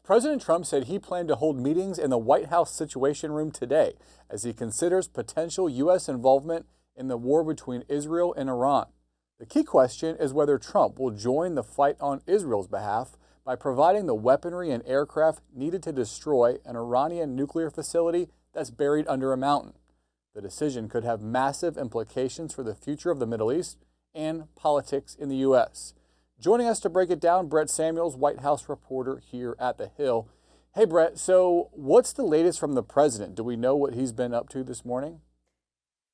President Trump said he planned to hold meetings in the White House Situation Room today as he considers potential U.S. involvement in the war between Israel and Iran. The key question is whether Trump will join the fight on Israel's behalf by providing the weaponry and aircraft needed to destroy an Iranian nuclear facility that's buried under a mountain. The decision could have massive implications for the future of the Middle East and politics in the U.S. Joining us to break it down, Brett Samuels, White House reporter here at The Hill. Hey, Brett, so what's the latest from the president? Do we know what he's been up to this morning?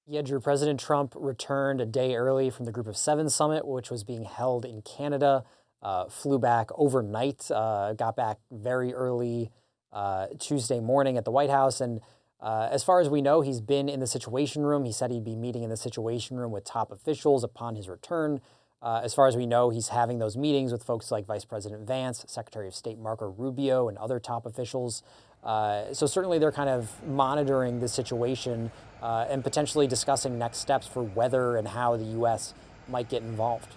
Yeah, Drew, President Trump returned a day early from the Group of Seven summit, which was being held in Canada, flew back overnight, got back very early Tuesday morning at the White House. And as far as we know, he's been in the Situation Room. He said he'd be meeting in the Situation Room with top officials upon his return. As far as we know, he's having those meetings with folks like Vice President Vance, Secretary of State Marco Rubio, and other top officials. So certainly they're kind of monitoring the situation and potentially discussing next steps for whether and how the U.S. might get involved.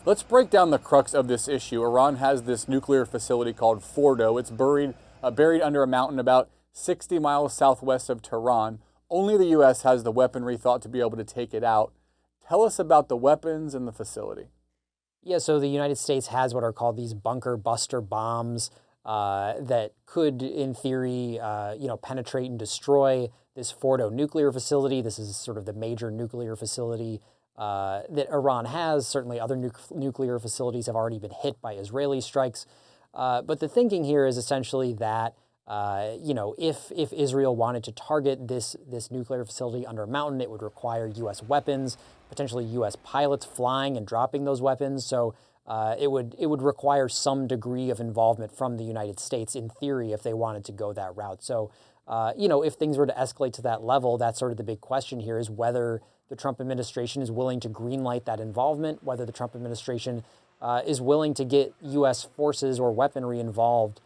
Let's break down the crux of this issue. Iran has this nuclear facility called Fordo. It's buried under a mountain about 60 miles southwest of Tehran. Only the U.S. has the weaponry thought to be able to take it out. Tell us about the weapons and the facility. Yeah, so the United States has what are called these bunker buster bombs that could, in theory, penetrate and destroy this Fordo nuclear facility. This is sort of the major nuclear facility that Iran has. Certainly other nuclear facilities have already been hit by Israeli strikes. But the thinking here is essentially that, if Israel wanted to target this nuclear facility under a mountain, it would require U.S. weapons, potentially U.S. pilots flying and dropping those weapons. So it would require some degree of involvement from the United States, in theory, if they wanted to go that route. So, if things were to escalate to that level, that's sort of the big question here, is whether the Trump administration is willing to greenlight that involvement, whether the Trump administration is willing to get U.S. forces or weaponry involved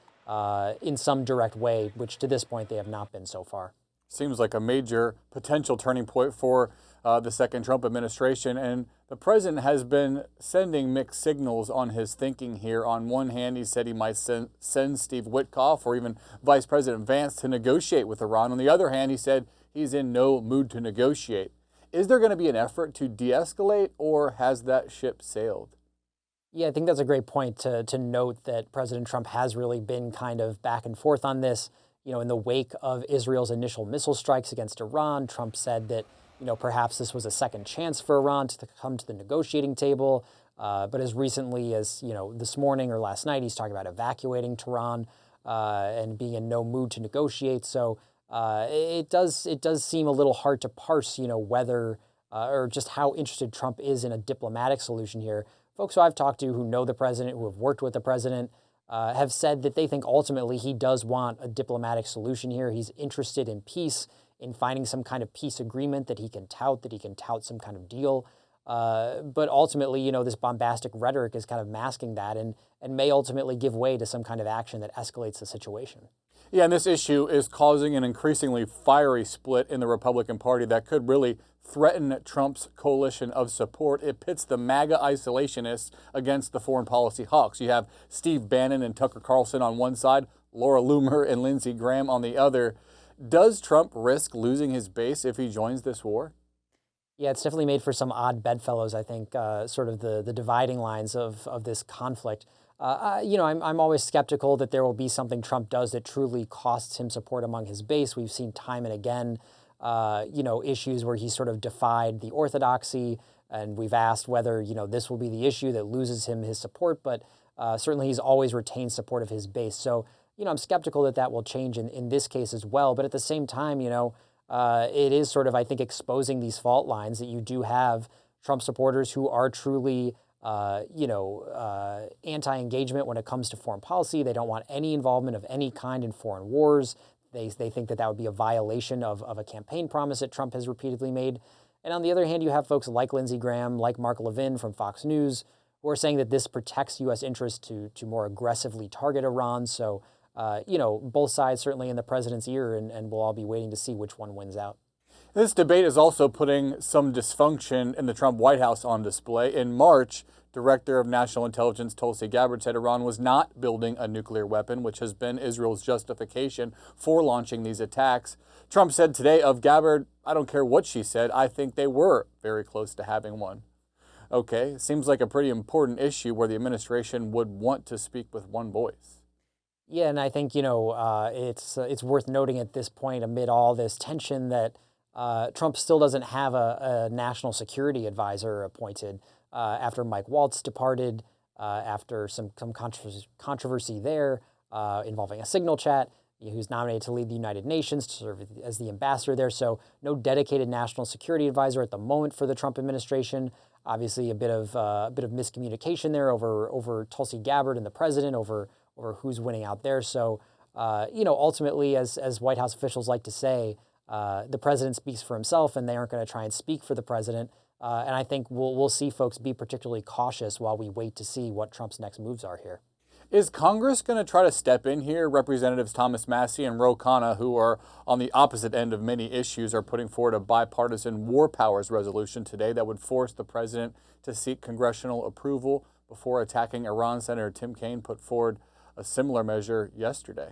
in some direct way, which to this point they have not been so far. Seems like a major potential turning point for the second Trump administration. And the president has been sending mixed signals on his thinking here. On one hand, he said he might send Steve Witkoff or even Vice President Vance to negotiate with Iran. On the other hand, he said he's in no mood to negotiate. Is there going to be an effort to de-escalate, or has that ship sailed? Yeah, I think that's a great point to note that President Trump has really been kind of back and forth on this. In the wake of Israel's initial missile strikes against Iran, Trump said that, perhaps this was a second chance for Iran to come to the negotiating table. But as recently as, this morning or last night, he's talking about evacuating Tehran and being in no mood to negotiate. So it does seem a little hard to parse, whether or just how interested Trump is in a diplomatic solution here. Folks who I've talked to who know the president, who have worked with the president, have said that they think ultimately he does want a diplomatic solution here. He's interested in peace, in finding some kind of peace agreement that he can tout some kind of deal. But ultimately, this bombastic rhetoric is kind of masking that and may ultimately give way to some kind of action that escalates the situation. Yeah, and this issue is causing an increasingly fiery split in the Republican Party that could really threaten Trump's coalition of support. It pits the MAGA isolationists against the foreign policy hawks. You have Steve Bannon and Tucker Carlson on one side, Laura Loomer and Lindsey Graham on the other. Does Trump risk losing his base if he joins this war? Yeah, it's definitely made for some odd bedfellows, I think, sort of the dividing lines of this conflict. I'm always skeptical that there will be something Trump does that truly costs him support among his base. We've seen time and again, issues where he sort of defied the orthodoxy, and we've asked whether, this will be the issue that loses him his support, but certainly he's always retained support of his base. So, I'm skeptical that will change in this case as well. But at the same time, it is sort of, I think, exposing these fault lines that you do have Trump supporters who are truly anti-engagement when it comes to foreign policy. They don't want any involvement of any kind in foreign wars. They think that would be a violation of a campaign promise that Trump has repeatedly made. And on the other hand, you have folks like Lindsey Graham, like Mark Levin from Fox News, who are saying that this protects U.S. interests to more aggressively target Iran. So, both sides certainly in the president's ear, and we'll all be waiting to see which one wins out. This debate is also putting some dysfunction in the Trump White House on display. In March, Director of National Intelligence Tulsi Gabbard said Iran was not building a nuclear weapon, which has been Israel's justification for launching these attacks. Trump said today of Gabbard, "I don't care what she said, I think they were very close to having one." Okay, seems like a pretty important issue where the administration would want to speak with one voice. Yeah, and I think, it's worth noting at this point, amid all this tension, that Trump still doesn't have a national security advisor appointed after Mike Waltz departed, after some controversy there involving a signal chat. Who's nominated to lead the United Nations to serve as the ambassador there. So no dedicated national security advisor at the moment for the Trump administration. Obviously, a bit of miscommunication there over Tulsi Gabbard and the president over who's winning out there. So ultimately, as White House officials like to say, the president speaks for himself, and they aren't going to try and speak for the president. And I think we'll see folks be particularly cautious while we wait to see what Trump's next moves are here. Is Congress going to try to step in here? Representatives Thomas Massie and Ro Khanna, who are on the opposite end of many issues, are putting forward a bipartisan war powers resolution today that would force the president to seek congressional approval before attacking Iran. Senator Tim Kaine put forward a similar measure yesterday.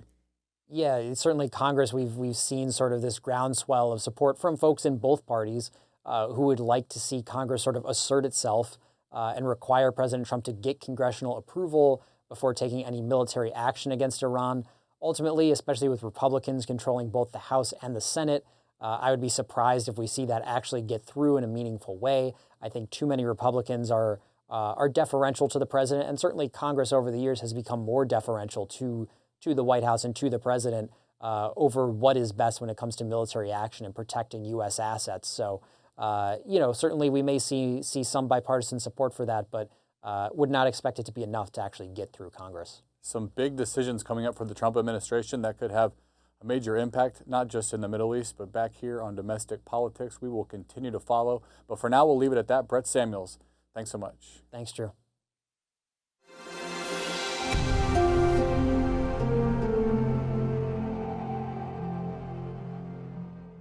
Yeah, certainly Congress, we've seen sort of this groundswell of support from folks in both parties who would like to see Congress sort of assert itself and require President Trump to get congressional approval before taking any military action against Iran. Ultimately, especially with Republicans controlling both the House and the Senate, I would be surprised if we see that actually get through in a meaningful way. I think too many Republicans are deferential to the president, and certainly Congress over the years has become more deferential to the White House and to the president over what is best when it comes to military action and protecting U.S. assets. So, certainly we may see some bipartisan support for that, but would not expect it to be enough to actually get through Congress. Some big decisions coming up for the Trump administration that could have a major impact, not just in the Middle East, but back here on domestic politics. We will continue to follow. But for now, we'll leave it at that. Brett Samuels, thanks so much. Thanks, Drew.